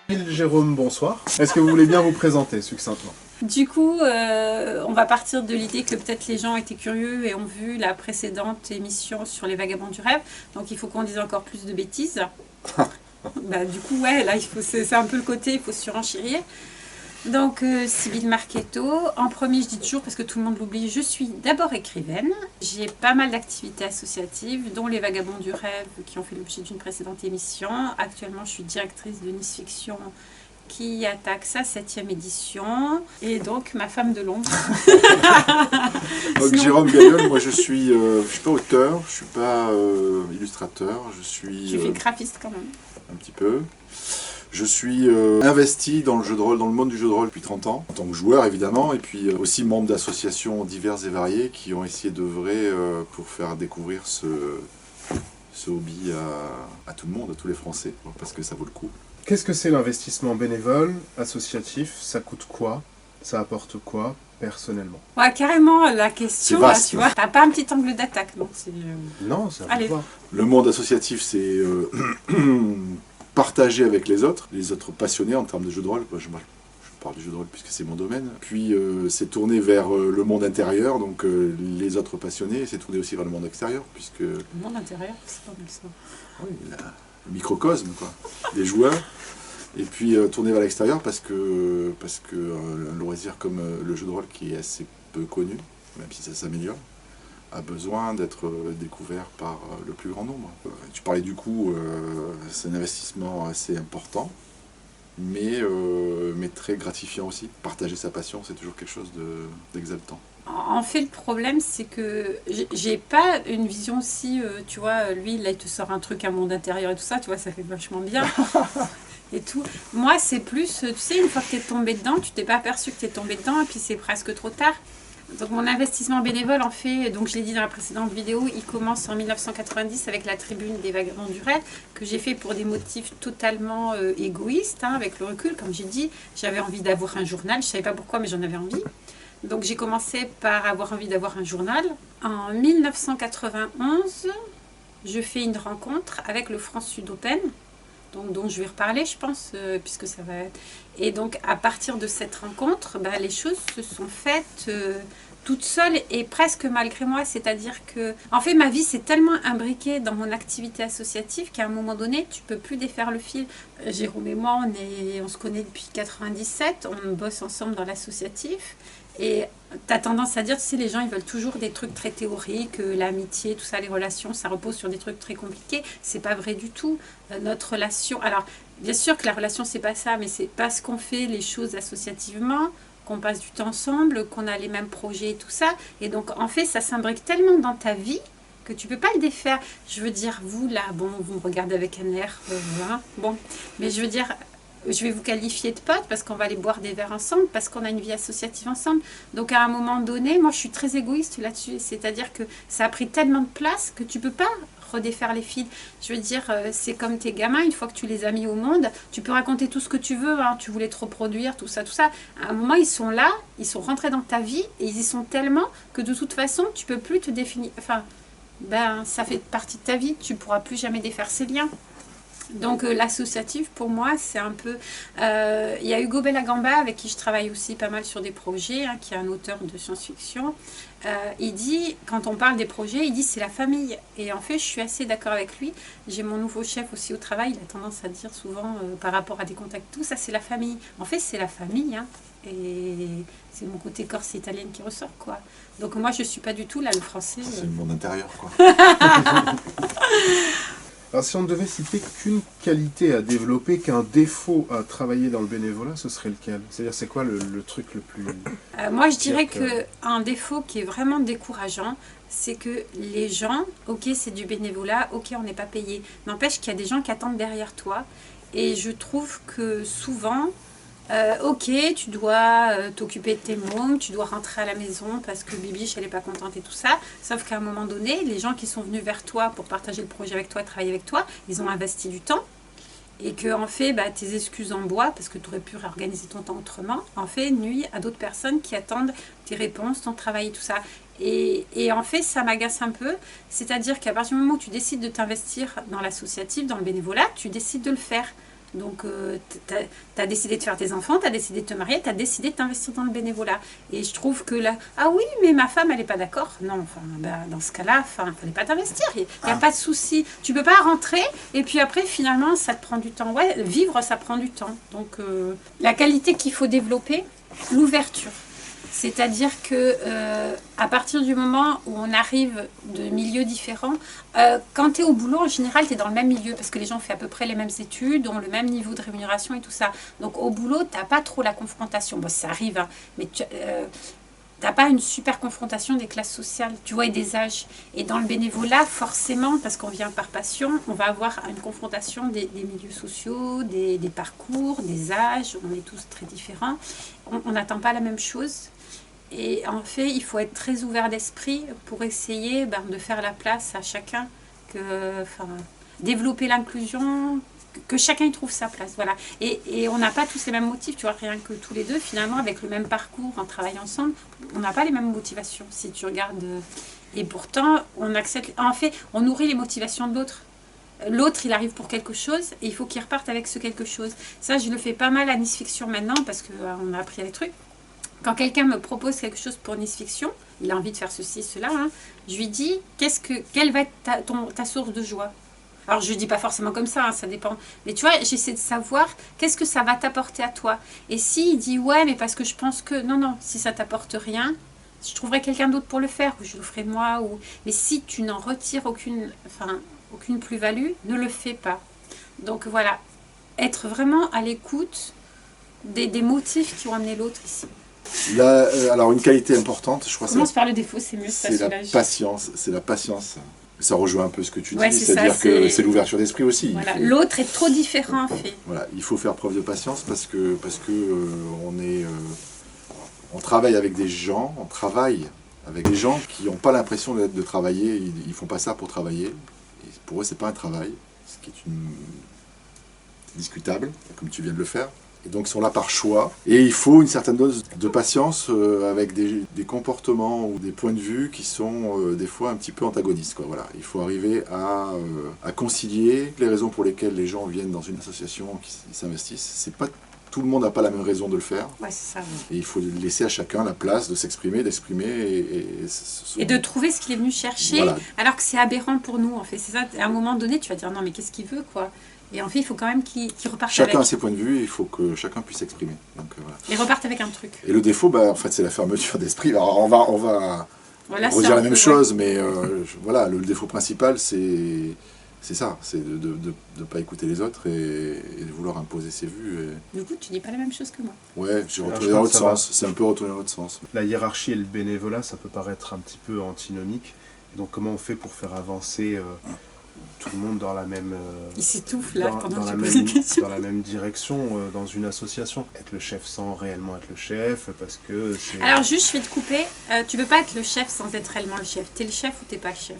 Jérôme, bonsoir. Est-ce que vous voulez bien vous présenter succinctement? Du coup, on va partir de l'idée que peut-être les gens étaient curieux et ont vu la précédente émission sur les vagabonds du rêve. Donc il faut qu'on dise encore plus de bêtises. Du coup, ouais, là, c'est un peu le côté, il faut surenchérir. Donc, Sybille Marchetto. En premier, je dis toujours, parce que tout le monde l'oublie, je suis d'abord écrivaine. J'ai pas mal d'activités associatives, dont les Vagabonds du Rêve, qui ont fait l'objet d'une précédente émission. Actuellement, je suis directrice de Nice Fiction, qui attaque sa 7e édition. Et donc, ma femme de l'ombre. Donc, Jérôme Gagnol, moi je suis pas auteur, je suis pas illustrateur, je suis... Tu fais graphiste quand même. Un petit peu. Je suis investi dans le jeu de rôle, dans le monde du jeu de rôle depuis 30 ans, en tant que joueur évidemment, et puis aussi membre d'associations diverses et variées qui ont essayé d'œuvrer pour faire découvrir ce hobby à tout le monde, à tous les Français, parce que ça vaut le coup. Qu'est-ce que c'est l'investissement bénévole, associatif? Ça coûte quoi? Ça apporte quoi personnellement? Ouais, carrément, la question, vaste, là, tu vois, t'as pas un petit angle d'attaque, non? Non, ça Allez. va pas. Le monde associatif, c'est partager avec les autres passionnés en termes de jeu de rôle. Je parle du jeu de rôle puisque c'est mon domaine. Puis c'est tourné vers le monde intérieur, donc les autres passionnés, et c'est tourné aussi vers le monde extérieur, puisque... Le monde intérieur, c'est pas mal ça. Oui, le microcosme, quoi, des joueurs. Et puis tourner vers l'extérieur parce que un loisir comme le jeu de rôle, qui est assez peu connu, même si ça s'améliore, a besoin d'être découvert par le plus grand nombre. Tu parlais du coût, c'est un investissement assez important, mais très gratifiant aussi. Partager sa passion, c'est toujours quelque chose d'exaltant. En fait, le problème, c'est que j'ai pas une vision aussi, tu vois, lui, là, il te sort un truc, un monde intérieur et tout ça, tu vois, ça fait vachement bien. Et tout. Moi, c'est plus, tu sais, une fois que tu es tombé dedans, tu t'es pas aperçu que tu es tombé dedans, et puis c'est presque trop tard. Donc mon investissement bénévole, en fait, donc je l'ai dit dans la précédente vidéo, il commence en 1990 avec la tribune des Vagabonds du Rêve, que j'ai fait pour des motifs totalement égoïstes, hein, avec le recul, comme j'ai dit. J'avais envie d'avoir un journal, je savais pas pourquoi, mais j'en avais envie. Donc j'ai commencé par avoir envie d'avoir un journal. En 1991, je fais une rencontre avec le France Sud Open, dont je vais reparler, je pense, puisque ça va être... Et donc, à partir de cette rencontre, les choses se sont faites toutes seules et presque malgré moi. C'est-à-dire que, en fait, ma vie s'est tellement imbriquée dans mon activité associative qu'à un moment donné, tu peux plus défaire le fil. Jérôme et moi, on se connaît depuis 97, on bosse ensemble dans l'associatif. Et tu as tendance à dire, tu sais, les gens, ils veulent toujours des trucs très théoriques, l'amitié, tout ça, les relations, ça repose sur des trucs très compliqués. C'est pas vrai du tout. Notre relation... Alors, bien sûr que la relation, c'est pas ça, mais c'est parce qu'on fait les choses associativement, qu'on passe du temps ensemble, qu'on a les mêmes projets et tout ça. Et donc, en fait, ça s'imbrique tellement dans ta vie que tu peux pas le défaire. Je veux dire, vous, là, bon, vous me regardez avec un air, bon, mais je veux dire... Je vais vous qualifier de potes parce qu'on va aller boire des verres ensemble, parce qu'on a une vie associative ensemble. Donc à un moment donné, moi je suis très égoïste là-dessus. C'est-à-dire que ça a pris tellement de place que tu peux pas redéfaire les fils. Je veux dire, c'est comme tes gamins, une fois que tu les as mis au monde, tu peux raconter tout ce que tu veux, hein, tu voulais te reproduire, tout ça, tout ça. À un moment, ils sont là, ils sont rentrés dans ta vie et ils y sont tellement que de toute façon, tu peux plus te définir. Enfin, ça fait partie de ta vie, tu pourras plus jamais défaire ces liens. Donc l'associatif pour moi c'est un peu... Il y a Hugo Bellagamba avec qui je travaille aussi pas mal sur des projets, hein, qui est un auteur de science-fiction. Il dit, quand on parle des projets, il dit c'est la famille. Et en fait je suis assez d'accord avec lui. J'ai mon nouveau chef aussi au travail, il a tendance à dire souvent par rapport à des contacts, tout ça c'est la famille. En fait c'est la famille, hein, et c'est mon côté corse italienne qui ressort, quoi. Donc moi je suis pas du tout là le français. C'est le monde intérieur, quoi. Alors si on ne devait citer qu'une qualité à développer, qu'un défaut à travailler dans le bénévolat, ce serait lequel? C'est-à-dire c'est quoi le truc le plus... Moi je dirais qu'un défaut qui est vraiment décourageant, c'est que les gens, ok c'est du bénévolat, ok on n'est pas payé, n'empêche qu'il y a des gens qui attendent derrière toi. Et je trouve que souvent... ok, tu dois t'occuper de tes mômes, tu dois rentrer à la maison parce que Bibiche elle n'est pas contente et tout ça. Sauf qu'à un moment donné, les gens qui sont venus vers toi pour partager le projet avec toi, travailler avec toi, ils ont investi du temps. Et que en fait, tes excuses en bois, parce que tu aurais pu réorganiser ton temps autrement, en fait, nuit à d'autres personnes qui attendent tes réponses, ton travail et tout ça. Et en fait, ça m'agace un peu. C'est-à-dire qu'à partir du moment où tu décides de t'investir dans l'associatif, dans le bénévolat, tu décides de le faire. Donc, tu as décidé de faire tes enfants, tu as décidé de te marier, tu as décidé de t'investir dans le bénévolat. Et je trouve que là, ah oui, mais ma femme, elle n'est pas d'accord. Non, enfin, ben, dans ce cas-là, il ne fallait pas t'investir. Il n'y a pas de souci. Tu ne peux pas rentrer et puis après, finalement, ça te prend du temps. Ouais, vivre, ça prend du temps. Donc, la qualité qu'il faut développer, l'ouverture. C'est-à-dire que à partir du moment où on arrive de milieux différents, quand tu es au boulot, en général, tu es dans le même milieu parce que les gens ont fait à peu près les mêmes études, ont le même niveau de rémunération et tout ça. Donc au boulot, tu n'as pas trop la confrontation. Bon, ça arrive, hein, mais tu n'as pas une super confrontation des classes sociales, tu vois, et des âges. Et dans le bénévolat, forcément, parce qu'on vient par passion, on va avoir une confrontation des milieux sociaux, des parcours, des âges. On est tous très différents. On n'attend pas la même chose. Et en fait, il faut être très ouvert d'esprit pour essayer de faire la place à chacun, développer l'inclusion, que chacun y trouve sa place. Voilà. Et on n'a pas tous les mêmes motifs, tu vois, rien que tous les deux, finalement, avec le même parcours, en travaillant ensemble, on n'a pas les mêmes motivations, si tu regardes. Et pourtant, on accepte. En fait, on nourrit les motivations de l'autre. L'autre, il arrive pour quelque chose et il faut qu'il reparte avec ce quelque chose. Ça, je le fais pas mal à Nice Fiction maintenant parce qu'on a appris les trucs. Quand quelqu'un me propose quelque chose pour Nice Fiction, il a envie de faire ceci, cela, hein, je lui dis, quelle va être ta source de joie? Alors, je ne dis pas forcément comme ça, hein, ça dépend. Mais tu vois, j'essaie de savoir qu'est-ce que ça va t'apporter à toi. Et s'il dit, ouais, mais parce que je pense que... Non, si ça t'apporte rien, je trouverai quelqu'un d'autre pour le faire, ou je le ferai moi. Mais si tu n'en retires aucune plus-value, ne le fais pas. Donc voilà, être vraiment à l'écoute des motifs qui ont amené l'autre ici. Là, alors une qualité importante, je crois, commence par le défaut, c'est mieux, ça c'est la soulage. patience. C'est la patience. Ça rejoint un peu ce que tu Ouais, dis, c'est c'est-à-dire ça, que c'est l'ouverture d'esprit aussi. Voilà. L'autre est trop différent en fait. Voilà, il faut faire preuve de patience parce que on travaille avec des gens, qui n'ont pas l'impression de travailler, ils font pas ça pour travailler. Et pour eux, c'est pas un travail, ce qui est discutable, comme tu viens de le faire. Et donc ils sont là par choix. Et il faut une certaine dose de patience avec des comportements ou des points de vue qui sont des fois un petit peu antagonistes, quoi. Voilà. Il faut arriver à concilier les raisons pour lesquelles les gens viennent dans une association, qui s'investissent. C'est pas, tout le monde n'a pas la même raison de le faire. Ouais, c'est ça. Et il faut laisser à chacun la place de s'exprimer, et de trouver ce qu'il est venu chercher, voilà. Alors que c'est aberrant pour nous, en fait. C'est ça, à un moment donné, tu vas dire non, mais qu'est-ce qu'il veut, quoi. Et en fait, il faut quand même qu'il reparte chacun avec. a ses points de vue et il faut que chacun puisse s'exprimer. Voilà. Et reparte avec un truc. Et le défaut, en fait, c'est la fermeture d'esprit. Alors, on va voilà, redire la même chose, mais voilà, le défaut principal, c'est ça, c'est de ne pas écouter les autres et de vouloir imposer ses vues. Du coup, tu dis pas la même chose que moi. Ouais, j'ai retourné dans l'autre sens. C'est un peu retourné dans l'autre sens. La hiérarchie et le bénévolat, ça peut paraître un petit peu antinomique. Donc, comment on fait pour faire avancer tout le monde dans la même... il s'étouffe là pendant que tu poses des questions. Dans la même direction, dans une association. Être le chef sans réellement être le chef, parce que c'est... Alors juste, je vais te couper. Tu peux pas être le chef sans être réellement le chef. T'es le chef ou t'es pas le chef.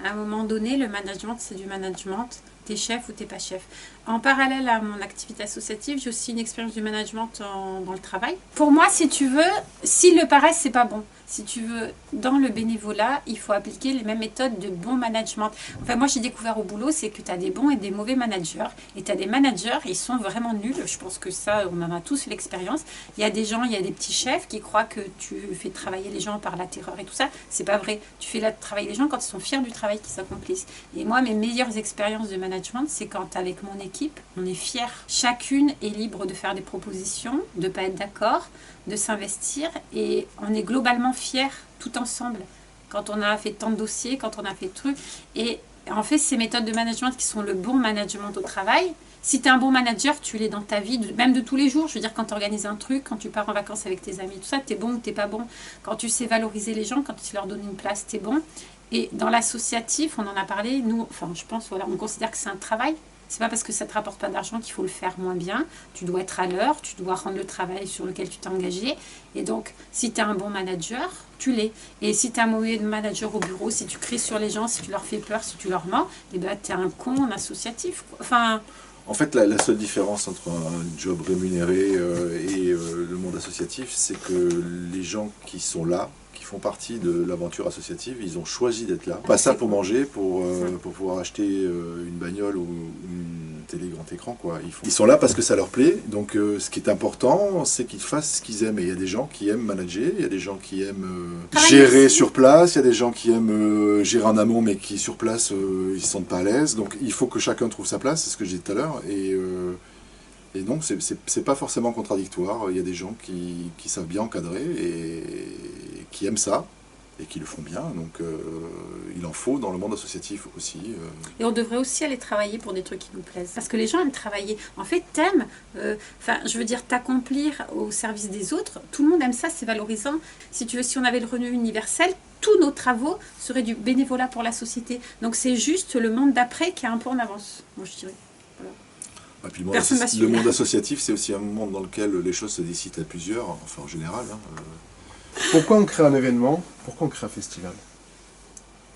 À un moment donné, le management, c'est du management. T'es chef ou t'es pas chef. En parallèle à mon activité associative, j'ai aussi une expérience du management dans le travail. Pour moi, si tu veux, si le paresse, c'est pas bon. Si tu veux, dans le bénévolat, il faut appliquer les mêmes méthodes de bon management. Enfin, moi, j'ai découvert au boulot, c'est que tu as des bons et des mauvais managers. Et tu as des managers, ils sont vraiment nuls. Je pense que ça, on en a tous fait l'expérience. Il y a des gens, il y a des petits chefs qui croient que tu fais travailler les gens par la terreur et tout ça. C'est pas vrai. Tu fais travailler les gens quand ils sont fiers du travail qu'ils accomplissent. Et moi, mes meilleures expériences de management, c'est quand avec mon équipe, on est fiers. Chacune est libre de faire des propositions, de ne pas être d'accord, de s'investir, et on est globalement fiers tout ensemble quand on a fait tant de dossiers, quand on a fait de trucs. Et en fait, ces méthodes de management qui sont le bon management au travail, si tu es un bon manager, tu l'es dans ta vie, même de tous les jours. Je veux dire, quand tu organises un truc, quand tu pars en vacances avec tes amis, tout ça, tu es bon ou tu n'es pas bon. Quand tu sais valoriser les gens, quand tu leur donnes une place, tu es bon. Et dans l'associatif, on en a parlé, nous, enfin je pense, voilà, on considère que c'est un travail. C'est pas parce que ça ne te rapporte pas d'argent qu'il faut le faire moins bien. Tu dois être à l'heure, tu dois rendre le travail sur lequel tu t'es engagé. Et donc, si tu es un bon manager, tu l'es. Et si tu es un mauvais manager au bureau, si tu cries sur les gens, si tu leur fais peur, si tu leur mens, eh ben, tu es un con en associatif, quoi. Enfin... En fait, la seule différence entre un job rémunéré et le monde associatif, c'est que les gens qui sont là, qui font partie de l'aventure associative, ils ont choisi d'être là. Pas ça pour manger, pour pouvoir acheter une bagnole ou une télé grand écran, quoi. Ils sont là parce que ça leur plaît, donc ce qui est important, c'est qu'ils fassent ce qu'ils aiment. Et il y a des gens qui aiment manager, il y a des gens qui aiment gérer sur place, il y a des gens qui aiment gérer en amont, mais qui sur place, ils se sentent pas à l'aise. Donc il faut que chacun trouve sa place, c'est ce que je disais tout à l'heure. Et donc, c'est pas forcément contradictoire. Il y a des gens qui savent bien encadrer et qui aiment ça et qui le font bien. Donc, il en faut dans le monde associatif aussi. Et on devrait aussi aller travailler pour des trucs qui nous plaisent. Parce que les gens aiment travailler. En fait, t'aimes, je veux dire, t'accomplir au service des autres. Tout le monde aime ça, c'est valorisant. Si tu veux, si on avait le revenu universel, tous nos travaux seraient du bénévolat pour la société. Donc, c'est juste le monde d'après qui est un peu en avance, moi je dirais. Et puis le monde associatif, c'est aussi un monde dans lequel les choses se décident à plusieurs, enfin en général. Pourquoi on crée un événement? Pourquoi on crée un festival?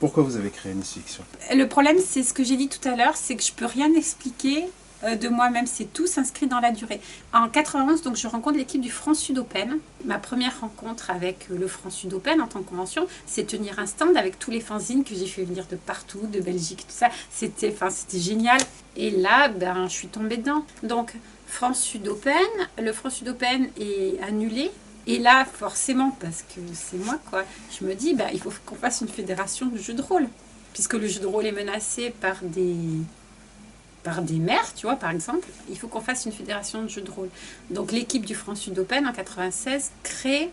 Pourquoi vous avez créé Nice Fiction? Le problème, c'est ce que j'ai dit tout à l'heure, c'est que je peux rien expliquer de moi-même, c'est tout s'inscrit dans la durée. En 91, donc, je rencontre l'équipe du France Sud Open. Ma première rencontre avec le France Sud Open en tant que convention, c'est tenir un stand avec tous les fanzines que j'ai fait venir de partout, de Belgique, tout ça. C'était génial. Et là, je suis tombée dedans. Donc, France Sud Open, le France Sud Open est annulé. Et là, forcément, parce que c'est moi, quoi, je me dis, il faut qu'on fasse une fédération de jeux de rôle. Puisque le jeu de rôle est menacé par des maires, tu vois, par exemple, il faut qu'on fasse une fédération de jeux de rôle. Donc l'équipe du France Sud Open en 96 crée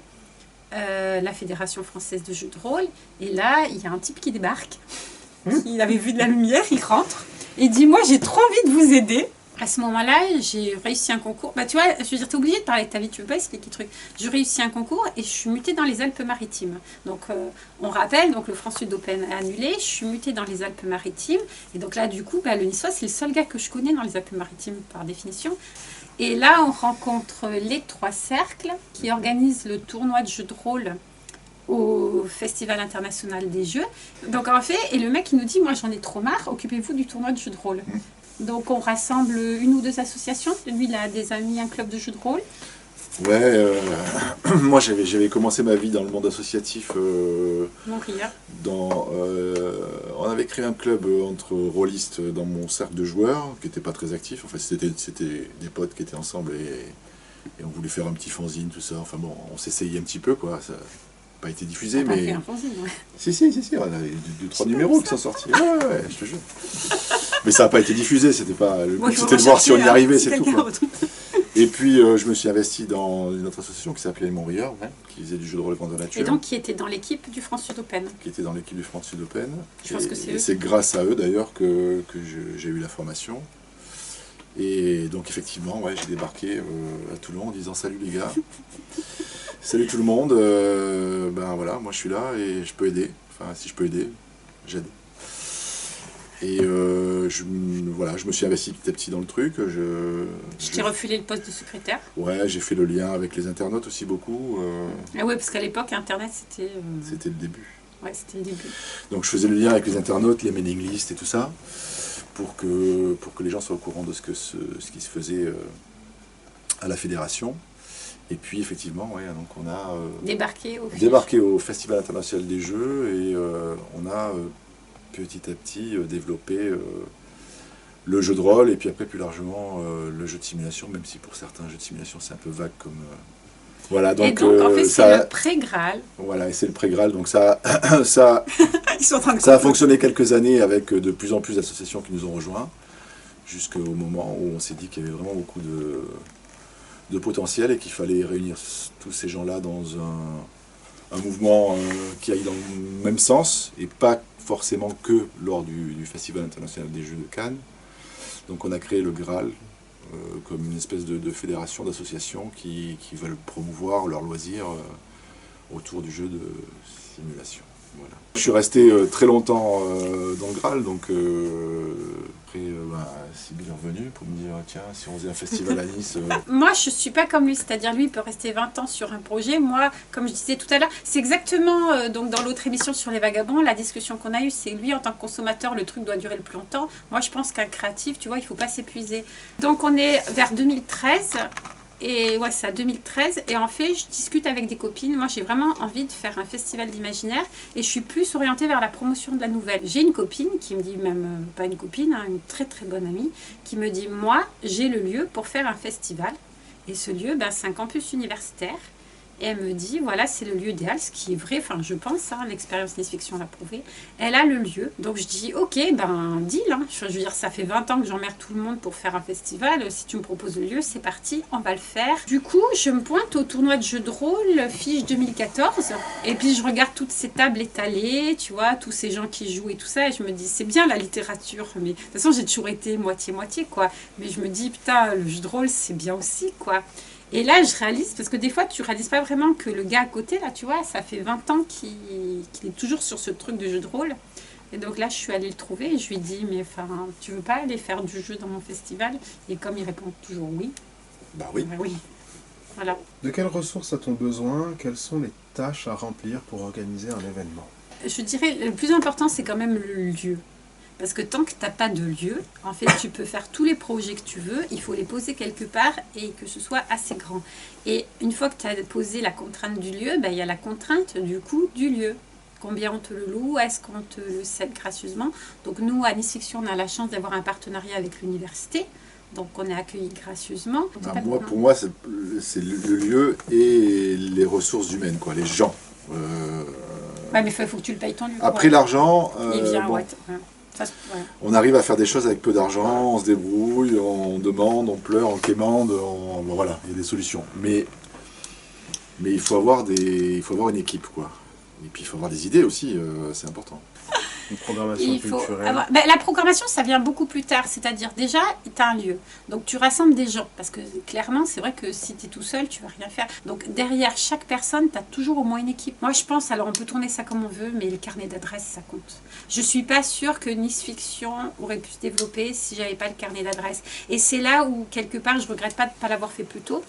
la fédération française de jeux de rôle. Et là, il y a un type qui débarque, il avait vu de la lumière, il rentre, et dit, moi j'ai trop envie de vous aider. À ce moment-là, j'ai réussi un concours. Tu vois, je veux dire, t'es obligé de parler de ta vie, tu veux pas expliquer le truc. J'ai réussi un concours et je suis mutée dans les Alpes-Maritimes. Donc, on rappelle, donc le France Sud Open est annulé, je suis mutée dans les Alpes-Maritimes. Et donc là, du coup, le niçois, c'est le seul gars que je connais dans les Alpes-Maritimes, par définition. Et là, on rencontre les Trois Cercles, qui organisent le tournoi de jeux de rôle au Festival international des jeux. Donc, en fait, et le mec, il nous dit, moi, j'en ai trop marre, occupez-vous du tournoi de jeux de rôle. Donc on rassemble une ou deux associations. Lui, il a des amis, un club de jeux de rôle. Ouais, moi j'avais commencé ma vie dans le monde associatif. On avait créé un club entre rôlistes dans mon cercle de joueurs, qui n'était pas très actif. Enfin, c'était des potes qui étaient ensemble et on voulait faire un petit fanzine, tout ça. Enfin bon, on s'essayait un petit peu, quoi. Ça n'a pas été diffusé, mais... fait un fanzine, ouais. Si, on a 2-3 numéros qui sont sortis. Ouais, je te jure. Mais ça n'a pas été diffusé, c'était pas le but, c'était de voir si on y arrivait, c'est tout, quoi. Et puis je me suis investi dans une autre association qui s'appelait Montbriard, qui faisait du jeu de rôle grandeur nature. Et donc qui était dans l'équipe du France Sud Open. Qui était dans l'équipe du France Sud Open. Je pense que c'est eux. Et c'est grâce à eux d'ailleurs que j'ai eu la formation. Et donc effectivement, j'ai débarqué à Toulon en disant salut les gars. Salut tout le monde, voilà, moi je suis là et je peux aider. Enfin, si je peux aider, j'aide. Et je me suis investi petit à petit dans le truc. Je t'ai refilé le poste de secrétaire. Ouais, j'ai fait le lien avec les internautes aussi beaucoup. Ah ouais, parce qu'à l'époque, Internet, c'était... C'était le début. Ouais, c'était le début. Donc je faisais le lien avec les internautes, les mailing lists et tout ça, pour que les gens soient au courant de ce qui se faisait à la fédération. Et puis effectivement, donc on a débarqué au Festival international des jeux et on a petit à petit développer le jeu de rôle et puis après plus largement le jeu de simulation, même si pour certains jeux de simulation c'est un peu vague comme... Voilà, donc, et donc en fait c'est le pré-Graal. Voilà, et c'est le pré-Graal, donc ça a fonctionné quelques années avec de plus en plus d'associations qui nous ont rejoints, jusqu'au moment où on s'est dit qu'il y avait vraiment beaucoup de potentiel et qu'il fallait réunir tous ces gens-là dans un mouvement qui aille dans le même sens et pas forcément que lors du Festival international des jeux de Cannes. Donc on a créé le Graal comme une espèce de fédération d'associations qui veulent promouvoir leurs loisirs autour du jeu de simulation. Voilà. Je suis resté très longtemps dans le Graal, donc après Sybille est revenue pour me dire tiens, si on faisait un festival à Nice... Moi je suis pas comme lui, c'est-à-dire lui il peut rester 20 ans sur un projet. Moi, comme je disais tout à l'heure, c'est exactement donc dans l'autre émission sur les vagabonds, la discussion qu'on a eue, c'est lui en tant que consommateur, le truc doit durer le plus longtemps. Moi je pense qu'un créatif, tu vois, il faut pas s'épuiser. Donc on est vers 2013 Et ouais, c'est à 2013. Et en fait, je discute avec des copines. Moi, j'ai vraiment envie de faire un festival d'imaginaire. Et je suis plus orientée vers la promotion de la nouvelle. j'ai une copine qui me dit, même pas une copine, hein, une très très bonne amie, qui me dit, moi, j'ai le lieu pour faire un festival. Et ce lieu, ben, c'est un campus universitaire. Et elle me dit, voilà, c'est le lieu idéal, ce qui est vrai, enfin je pense, hein, l'expérience Nice Fiction l'a prouvé. Elle a le lieu. Donc je dis, ok, ben deal. Hein. Je veux dire, ça fait 20 ans que j'emmerde tout le monde pour faire un festival. Si tu me proposes le lieu, c'est parti, on va le faire. Du coup, je me pointe au tournoi de jeux de rôle, Fiche 2014. Et puis je regarde toutes ces tables étalées, tu vois, tous ces gens qui jouent et tout ça. Et je me dis, c'est bien la littérature. Mais de toute façon, j'ai toujours été moitié-moitié, quoi. Mais je me dis, putain, le jeu de rôle, c'est bien aussi, quoi. Et là, je réalise, parce que des fois, tu réalises pas vraiment que le gars à côté, là, tu vois, ça fait 20 ans qu'il est toujours sur ce truc de jeu de rôle. Et donc là, je suis allée le trouver et je lui ai dit, mais enfin, tu veux pas aller faire du jeu dans mon festival? Et comme il répond toujours oui. Bah oui. Ben oui. Voilà. De quelles ressources a-t-on besoin? Quelles sont les tâches à remplir pour organiser un événement? Je dirais, le plus important, c'est quand même le lieu. Parce que tant que tu n'as pas de lieu, en fait, tu peux faire tous les projets que tu veux, il faut les poser quelque part et que ce soit assez grand. Et une fois que tu as posé la contrainte du lieu, ben, il y a la contrainte du coût du lieu. Combien on te le loue? Est-ce qu'on te le cède gracieusement? Donc nous, à Nice Fiction, on a la chance d'avoir un partenariat avec l'université. Donc on est accueillis gracieusement. Bah, pour moi, c'est le lieu et les ressources humaines, quoi, les gens. Ouais, mais il faut que tu le payes ton lieu. Après l'argent, il vient, bon, ouais. Ça, ouais. On arrive à faire des choses avec peu d'argent, on se débrouille, on demande, on pleure, on quémande, bon, voilà, il y a des solutions. Mais il faut avoir une équipe, quoi. Et puis il faut avoir des idées aussi, c'est important. Une programmation culturelle. Ben, la programmation, ça vient beaucoup plus tard. C'est-à-dire, déjà, tu as un lieu. Donc, tu rassembles des gens. Parce que, clairement, c'est vrai que si tu es tout seul, tu vas rien faire. Donc, derrière chaque personne, tu as toujours au moins une équipe. Moi, je pense, alors on peut tourner ça comme on veut, mais le carnet d'adresses, ça compte. Je suis pas sûre que Nice Fiction aurait pu se développer si j'avais pas le carnet d'adresses. Et c'est là où, quelque part, je regrette pas de ne pas l'avoir fait plus tôt.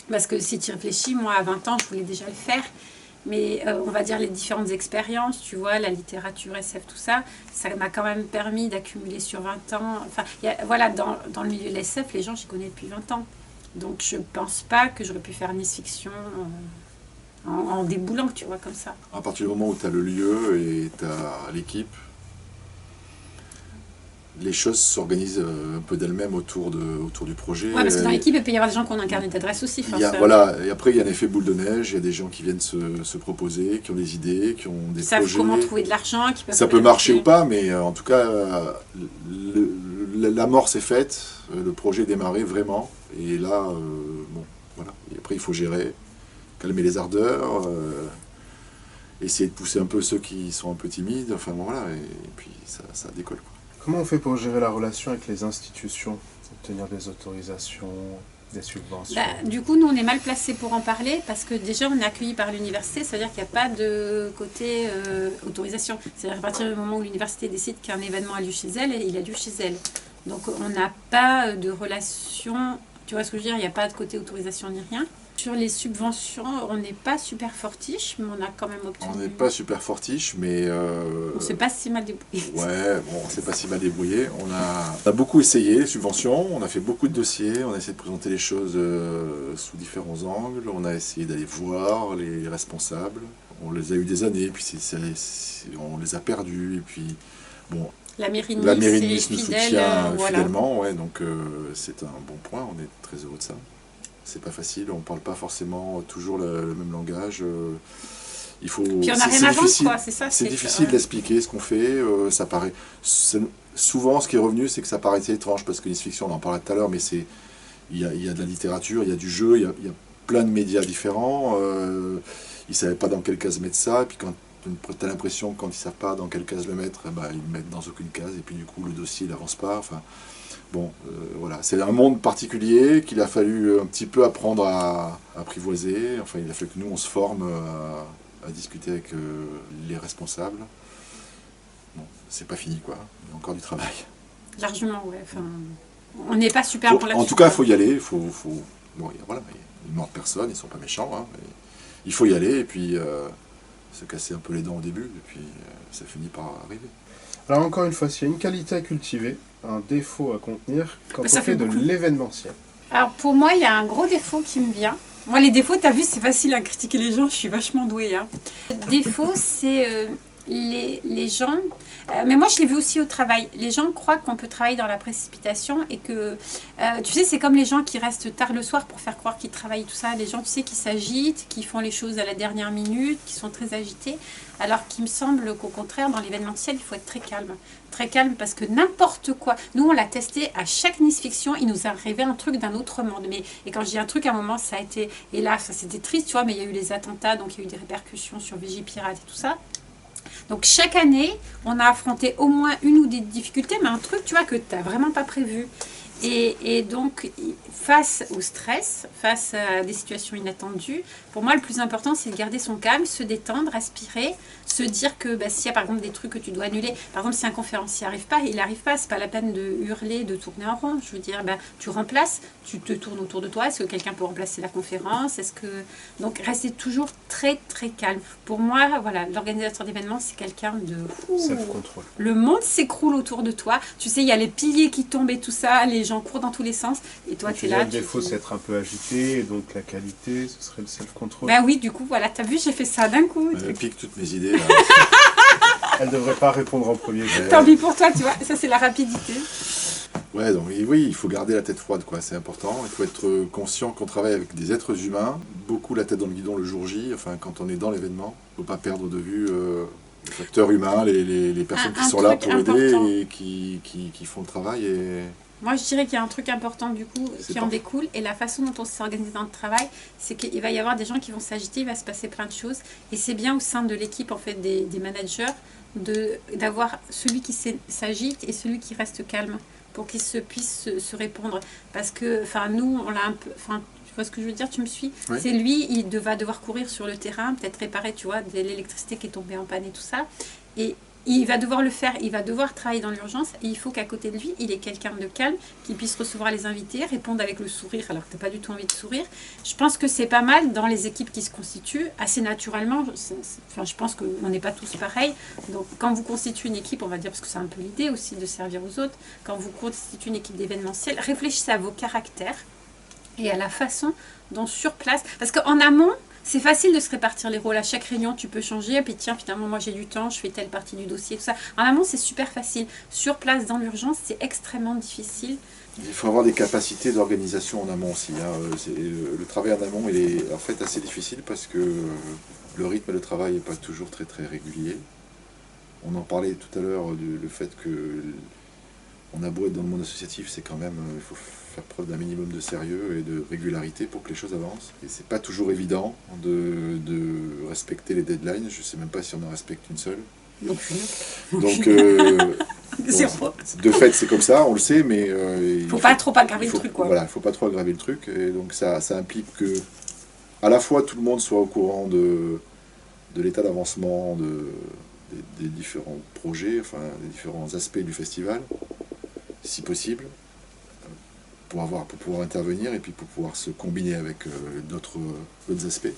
Parce que si tu réfléchis, moi, à 20 ans, je voulais déjà le faire. Mais on va dire les différentes expériences, tu vois, la littérature SF, tout ça, ça m'a quand même permis d'accumuler sur 20 ans. Enfin, voilà, dans le milieu de l'SF, les gens, j'y connais depuis 20 ans. Donc, je pense pas que j'aurais pu faire Nice Fiction en déboulant, tu vois, comme ça. À partir du moment où tu as le lieu et tu as l'équipe, les choses s'organisent un peu d'elles-mêmes autour du projet. Ouais, parce que dans l'équipe, il peut y avoir des gens qui ont un carnet d'adresse aussi. Voilà, et après, il y a un effet boule de neige, il y a des gens qui viennent se proposer, qui ont des idées, qui ont des projets. Ils savent comment trouver de l'argent. Ça peut marcher ou pas, mais en tout cas, l'amorce est faite, le projet est démarré vraiment, et là, bon, voilà. Et après, il faut gérer, calmer les ardeurs, essayer de pousser un peu ceux qui sont un peu timides, enfin bon, voilà, et puis ça décolle, quoi. Comment on fait pour gérer la relation avec les institutions, obtenir des autorisations, des subventions? Du coup, nous, on est mal placés pour en parler parce que déjà, on est accueillis par l'université, ça veut dire qu'il n'y a pas de côté autorisation. C'est-à-dire à partir du moment où l'université décide qu'un événement a lieu chez elle, il a lieu chez elle. Donc, on n'a pas de relation, tu vois ce que je veux dire, il n'y a pas de côté autorisation ni rien. Sur les subventions, on n'est pas super fortiche, mais on a quand même obtenu... On n'est pas super fortiche, mais... On s'est pas si mal débrouillé. Ouais, bon, on s'est pas si mal débrouillé. On a beaucoup essayé les subventions, on a fait beaucoup de dossiers, on a essayé de présenter les choses sous différents angles, on a essayé d'aller voir les responsables. On les a eu des années, puis on les a perdus, et puis... Bon, la mairie de Nice nous soutient fidèlement, ouais, donc c'est un bon point, on est très heureux de ça. C'est pas facile, on parle pas forcément toujours le même langage. Il faut. Puis on n'a rien à vendre, quoi, c'est ça. C'est difficile d'expliquer ce qu'on fait. Ça paraît. Souvent, ce qui est revenu, c'est que ça paraissait étrange parce que Nice Fiction, on en parlait tout à l'heure, mais il y a de la littérature, il y a du jeu, il y a plein de médias différents. Ils savaient pas dans quelle case mettre ça, et puis quand tu as l'impression que quand ils savent pas dans quelle case le mettre, ils le mettent dans aucune case, et puis du coup le dossier il avance pas. Enfin. Bon, voilà, c'est un monde particulier qu'il a fallu un petit peu apprendre à apprivoiser. Enfin, il a fallu que nous, on se forme à discuter avec les responsables. Bon, c'est pas fini, quoi. Il y a encore du travail. Largement, ouais. Enfin, on n'est pas super pour là-dessus. En tout cas, il faut y aller. Bon, voilà, ils ne mordent personne, ils ne sont pas méchants. Hein, mais il faut y aller et puis se casser un peu les dents au début. Et puis ça finit par arriver. Alors encore une fois, s'il y a une qualité à cultiver, un défaut à contenir, quand on ça fait de l'événementiel. Alors pour moi, il y a un gros défaut qui me vient. Moi, les défauts, t'as vu, c'est facile à critiquer les gens, je suis vachement douée. Hein. Le défaut, c'est les gens... mais moi, je l'ai vu aussi au travail. Les gens croient qu'on peut travailler dans la précipitation et que... tu sais, c'est comme les gens qui restent tard le soir pour faire croire qu'ils travaillent, tout ça. Les gens, tu sais, qui s'agitent, qui font les choses à la dernière minute, qui sont très agités. Alors qu'il me semble qu'au contraire, dans l'événementiel, il faut être très calme. Très calme parce que n'importe quoi... Nous, on l'a testé à chaque Nice Fiction, il nous est arrivé un truc d'un autre monde. Mais, et quand je dis un truc, à un moment, ça a été... Et là, ça c'était triste, tu vois, mais il y a eu les attentats, donc il y a eu des répercussions sur Vigipirate et tout ça. Donc chaque année, on a affronté au moins une ou des difficultés, mais un truc, tu vois, que tu n'as vraiment pas prévu. Et donc, face au stress, face à des situations inattendues, pour moi, le plus important, c'est de garder son calme, se détendre, respirer, se dire que s'il y a par exemple des trucs que tu dois annuler, par exemple, si un conférencier n'arrive pas, il n'arrive pas, c'est pas la peine de hurler, de tourner en rond. Je veux dire, tu remplaces, tu te tournes autour de toi. Est-ce que quelqu'un peut remplacer la conférence? Donc, restez toujours très, très calme. Pour moi, voilà, l'organisateur d'événements, c'est quelqu'un de... Self-control. Le monde s'écroule autour de toi. Tu sais, il y a les piliers qui tombent et tout ça, les gens courent dans tous les sens. Et toi, tu es là. Le défaut, c'est être un peu agité, et donc la qualité, ce serait le self-control. Ben oui, du coup, voilà, t'as vu, j'ai fait ça d'un coup. Elle pique toutes mes idées. Là. Elle ne devrait pas répondre en premier. Tant pis pour toi, tu vois, ça c'est la rapidité. Ouais, donc oui, il faut garder la tête froide, quoi. C'est important. Il faut être conscient qu'on travaille avec des êtres humains, beaucoup la tête dans le guidon le jour J, enfin quand on est dans l'événement. Il ne faut pas perdre de vue les facteurs humains, les personnes qui sont là pour aider et qui font le travail. Et... Moi, je dirais qu'il y a un truc important du coup qui en découle, et la façon dont on s'est organisé dans le travail, c'est qu'il va y avoir des gens qui vont s'agiter, il va se passer plein de choses, et c'est bien au sein de l'équipe en fait des managers d'avoir celui qui s'agite et celui qui reste calme pour qu'ils puissent se répondre, parce que nous on l'a un peu, tu vois ce que je veux dire, tu me suis? Oui. C'est lui, il va devoir courir sur le terrain, peut-être réparer, tu vois, de l'électricité qui est tombée en panne et tout ça, et il va devoir le faire, il va devoir travailler dans l'urgence, et il faut qu'à côté de lui, il ait quelqu'un de calme qui puisse recevoir les invités, répondre avec le sourire alors que tu n'as pas du tout envie de sourire. Je pense que c'est pas mal dans les équipes qui se constituent, assez naturellement. Je pense qu'on n'est pas tous pareils. Donc quand vous constituez une équipe, on va dire, parce que c'est un peu l'idée aussi de servir aux autres, quand vous constituez une équipe d'événementiel, réfléchissez à vos caractères et à la façon dont sur place, parce qu'en amont, c'est facile de se répartir les rôles. À chaque réunion, tu peux changer. Et puis tiens, finalement, moi j'ai du temps, je fais telle partie du dossier, tout ça. En amont, c'est super facile. Sur place, dans l'urgence, c'est extrêmement difficile. Il faut avoir des capacités d'organisation en amont aussi. Hein. Le travail en amont, il est en fait assez difficile parce que le rythme de travail n'est pas toujours très très régulier. On en parlait tout à l'heure, le fait que on a beau être dans le monde associatif, c'est quand même, il faut faire preuve d'un minimum de sérieux et de régularité pour que les choses avancent. Et c'est pas toujours évident de respecter les deadlines. Je sais même pas si on en respecte une seule. Donc, de fait, c'est comme ça, on le sait, mais il faut pas trop aggraver le truc, quoi. Voilà, il faut pas trop aggraver le truc. Et donc ça implique que, à la fois, tout le monde soit au courant de l'état d'avancement des différents projets, enfin des différents aspects du festival, si possible, pour pouvoir intervenir et puis pour pouvoir se combiner avec d'autres aspects.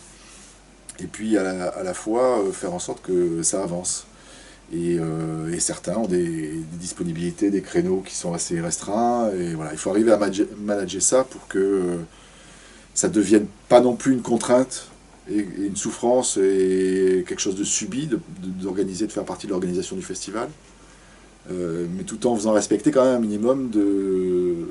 Et puis à la fois faire en sorte que ça avance. Et certains ont des disponibilités, des créneaux qui sont assez restreints. Et voilà, il faut arriver à manager ça pour que ça ne devienne pas non plus une contrainte et une souffrance et quelque chose de subi d'organiser, de faire partie de l'organisation du festival. Mais tout en faisant respecter quand même un minimum de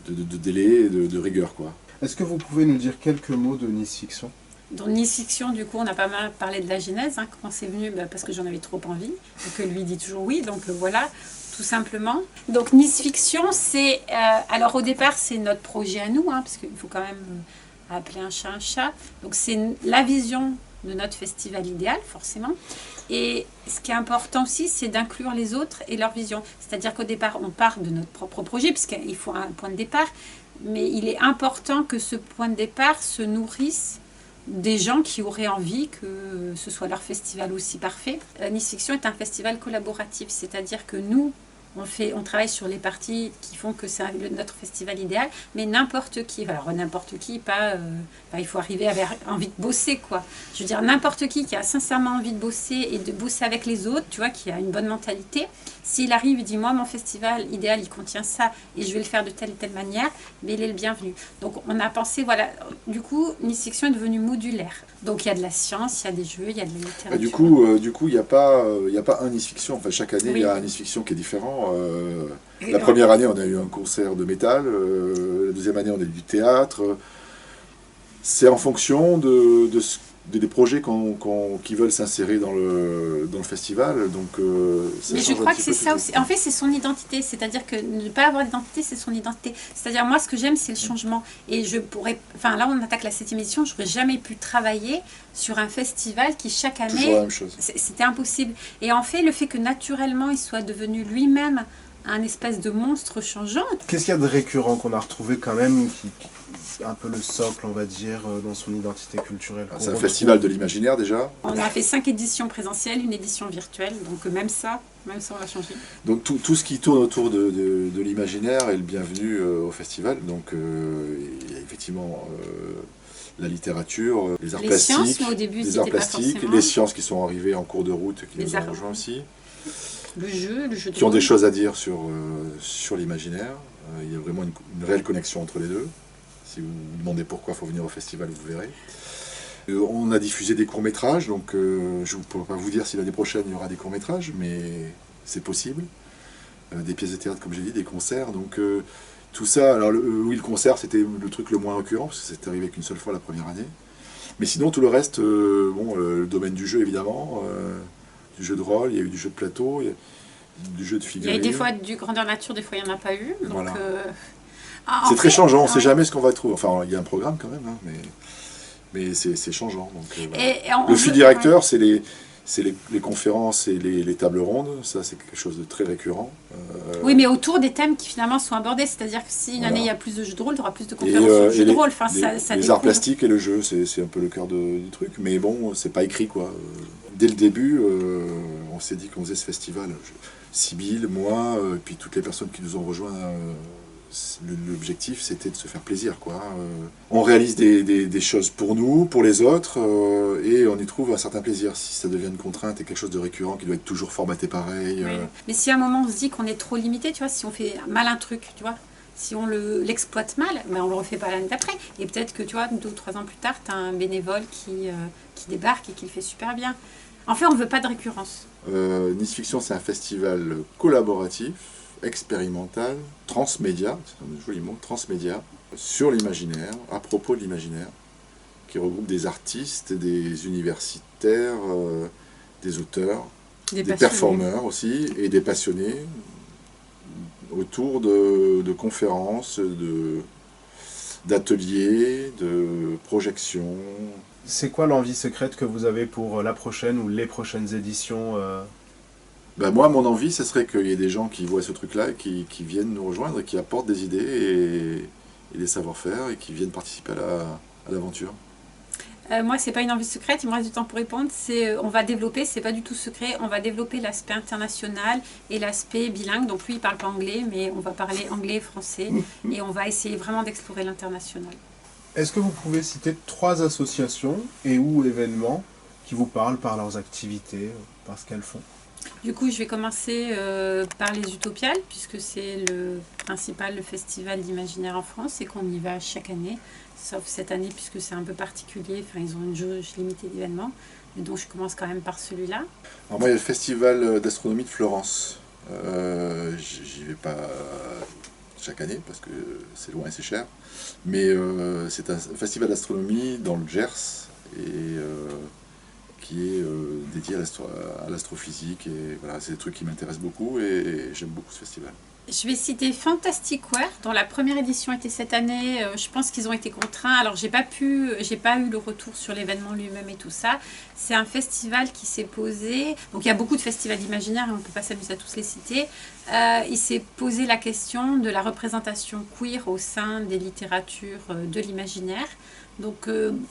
délai et de rigueur, quoi. Est-ce que vous pouvez nous dire quelques mots de Nice Fiction ? Dans Nice Fiction, du coup, on a pas mal parlé de la genèse, hein, comment c'est venu, parce que j'en avais trop envie, et que lui dit toujours oui, donc voilà, tout simplement. Donc Nice Fiction, c'est... alors au départ, c'est notre projet à nous, hein, parce qu'il faut quand même appeler un chat un chat. Donc c'est la vision de notre festival idéal, forcément. Et ce qui est important aussi, c'est d'inclure les autres et leur vision. C'est-à-dire qu'au départ, on part de notre propre projet, puisqu'il faut un point de départ, mais il est important que ce point de départ se nourrisse des gens qui auraient envie que ce soit leur festival aussi parfait. Nice Fiction est un festival collaboratif, c'est-à-dire que nous, on travaille sur les parties qui font que c'est notre festival idéal, mais n'importe qui, alors n'importe qui, il faut arriver à avoir envie de bosser, quoi. Je veux dire, n'importe qui a sincèrement envie de bosser et de bosser avec les autres, tu vois, qui a une bonne mentalité, s'il arrive et dit, moi, mon festival idéal, il contient ça, et je vais le faire de telle et telle manière, mais il est le bienvenu. Donc, on a pensé, voilà, du coup, Nice Fiction est devenue modulaire. Donc, il y a de la science, il y a des jeux, il y a de la littérature. Du coup, il n'y a pas un Nice Fiction. Enfin, chaque année, il y a un Nice Fiction qui est différent. La première année, on a eu un concert de métal. La deuxième année, on a eu du théâtre. C'est en fonction des projets qui veulent s'insérer dans le festival. Donc, mais je crois que c'est ça aussi. En fait, c'est son identité. C'est-à-dire que ne pas avoir d'identité, c'est son identité. C'est-à-dire, moi, ce que j'aime, c'est le changement. Et je pourrais... Enfin, là, on attaque la 7e édition. Je n'aurais jamais pu travailler sur un festival qui, chaque année... Toujours la même chose. C'était impossible. Et en fait, le fait que, naturellement, il soit devenu lui-même un espèce de monstre changeant... Qu'est-ce qu'il y a de récurrent qu'on a retrouvé quand même, un peu le socle, on va dire, dans son identité culturelle? C'est un festival de l'imaginaire déjà. On a fait 5 éditions présentielles, une édition virtuelle, donc même ça on a changé. Donc tout ce qui tourne autour de l'imaginaire est le bienvenu au festival. Donc il y a effectivement la littérature, les arts plastiques, sciences, mais au début, les arts pas plastiques, forcément. les sciences qui sont arrivées en cours de route, qui Les nous ont arts. rejoints aussi, Le jeu de qui ont des rôle. choses à dire sur l'imaginaire. Il y a vraiment une réelle connexion entre les deux. Si vous vous demandez pourquoi il faut venir au festival, vous verrez. On a diffusé des courts-métrages, donc je ne pourrais pas vous dire si l'année prochaine il y aura des courts-métrages, mais c'est possible. Des pièces de théâtre, comme j'ai dit, des concerts. Donc tout ça, alors oui, le concert c'était le truc le moins récurrent, parce que c'est arrivé qu'une seule fois la première année. Mais sinon, tout le reste, le domaine du jeu évidemment, du jeu de rôle, il y a eu du jeu de plateau, il y a du jeu de Il y a figurines. eu des fois du grandeur nature, des fois il n'y en a pas eu. Donc, Voilà. en C'est très fait, changeant, on ne sait ouais. jamais ce qu'on va trouver. Enfin, il y a un programme quand même, hein, mais c'est changeant. Donc, voilà. Et Le fil directeur, c'est les conférences et les tables rondes. Ça, c'est quelque chose de très récurrent. Oui, mais autour des thèmes qui finalement sont abordés. C'est-à-dire que si une Voilà. année il y a plus de jeux de rôle, il y aura plus de conférences sur le jeu de rôle. Enfin, ça les arts découle. plastiques et le jeu, c'est un peu le cœur du truc. Mais bon, c'est pas écrit, quoi. Dès le début, on s'est dit qu'on faisait ce festival. Sybille, moi, et puis toutes les personnes qui nous ont rejoints. L'objectif, c'était de se faire plaisir, quoi. On réalise des choses pour nous, pour les autres, et on y trouve un certain plaisir. Si ça devient une contrainte et quelque chose de récurrent qui doit être toujours formaté pareil. Oui. Mais si à un moment on se dit qu'on est trop limité, tu vois, si on fait mal un truc, tu vois, si on l'exploite mal, ben on le refait pas l'année d'après. Et peut-être que, tu vois, 2 ou 3 ans plus tard, tu as un bénévole qui débarque et qui le fait super bien. En fait, on ne veut pas de récurrence. Nice Fiction, c'est un festival collaboratif, expérimental, transmédia, c'est un joli mot, transmédia, sur l'imaginaire, à propos de l'imaginaire, qui regroupe des artistes, des universitaires, des auteurs, des performeurs aussi, et des passionnés, autour de conférences, d'ateliers, de projections. C'est quoi l'envie secrète que vous avez pour la prochaine ou les prochaines éditions Ben moi, mon envie, ce serait qu'il y ait des gens qui voient ce truc-là, et qui viennent nous rejoindre, et qui apportent des idées et des savoir-faire, et qui viennent participer à l'aventure. Moi, c'est pas une envie secrète, il me reste du temps pour répondre. On va développer, c'est pas du tout secret, on va développer l'aspect international et l'aspect bilingue. Donc lui, il parle pas anglais, mais on va parler anglais et français, et on va essayer vraiment d'explorer l'international. Est-ce que vous pouvez citer 3 associations et ou événements qui vous parlent par leurs activités, par ce qu'elles font? Du coup, je vais commencer par les Utopiales, puisque c'est le festival d'imaginaire en France, et qu'on y va chaque année, sauf cette année, puisque c'est un peu particulier, enfin, ils ont une jauge limitée d'événements, mais donc je commence quand même par celui-là. Alors moi, il y a le festival d'astronomie de Florence. J'y vais pas chaque année, parce que c'est loin et c'est cher, mais c'est un festival d'astronomie dans le Gers, et qui est dédié à l'astrophysique, et voilà, c'est des trucs qui m'intéressent beaucoup, et j'aime beaucoup ce festival. Je vais citer Fantasticware, dont la première édition était cette année. Je pense qu'ils ont été contraints. Alors, j'ai pas eu le retour sur l'événement lui-même et tout ça. C'est un festival qui s'est posé. Donc, il y a beaucoup de festivals imaginaires, on ne peut pas s'amuser à tous les citer. Il s'est posé la question de la représentation queer au sein des littératures de l'imaginaire. Donc,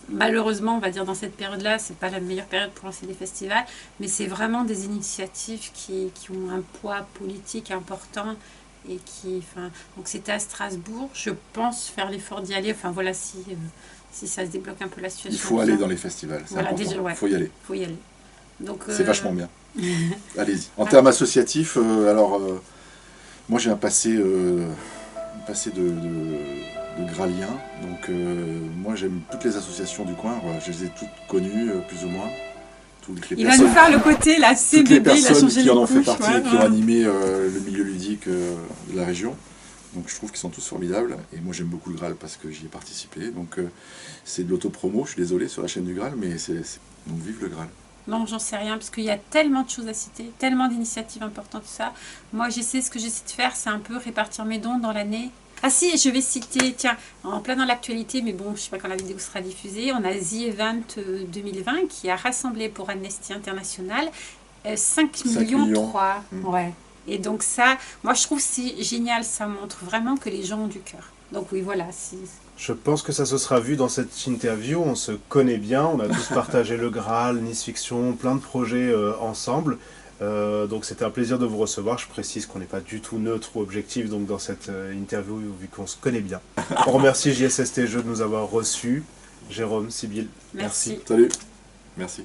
malheureusement, on va dire dans cette période-là, c'est pas la meilleure période pour lancer des festivals, mais c'est vraiment des initiatives qui ont un poids politique important. Et donc c'était à Strasbourg. Je pense faire l'effort d'y aller. Enfin voilà, si ça se débloque un peu la situation. Il faut aller dans les festivals, c'est voilà, important. Déjà, ouais, faut y aller. Faut y aller. Donc c'est vachement bien. Allez-y. En termes associatifs, moi j'ai un passé de gralien. Donc moi j'aime toutes les associations du coin. Voilà, je les ai toutes connues, plus ou moins. Il va nous faire le côté là, c'est bébé, il a changé qui les en ont fait couches, partie et qui ont animé le milieu ludique de la région. Donc je trouve qu'ils sont tous formidables. Et moi j'aime beaucoup le Graal parce que j'y ai participé. Donc c'est de l'autopromo, je suis désolé sur la chaîne du Graal, mais donc vive le Graal. Non, j'en sais rien, parce qu'il y a tellement de choses à citer, tellement d'initiatives importantes, tout ça. Moi, ce que j'essaie de faire, c'est un peu répartir mes dons dans l'année. Ah si, je vais citer, tiens, en plein dans l'actualité, mais bon, je ne sais pas quand la vidéo sera diffusée, on a The Event 2020 qui a rassemblé pour Amnesty International 5 millions 3. Ouais. Et donc ça, moi je trouve c'est génial, ça montre vraiment que les gens ont du cœur. Donc oui, voilà. Je pense que ça se sera vu dans cette interview, on se connaît bien, on a tous partagé le Graal, Nice Fiction, plein de projets ensemble. Donc c'était un plaisir de vous recevoir. Je précise qu'on n'est pas du tout neutre ou objectif donc dans cette interview vu qu'on se connaît bien. On remercie JSST Jeux de nous avoir reçus. Jérôme, Sybille, merci. Salut, merci.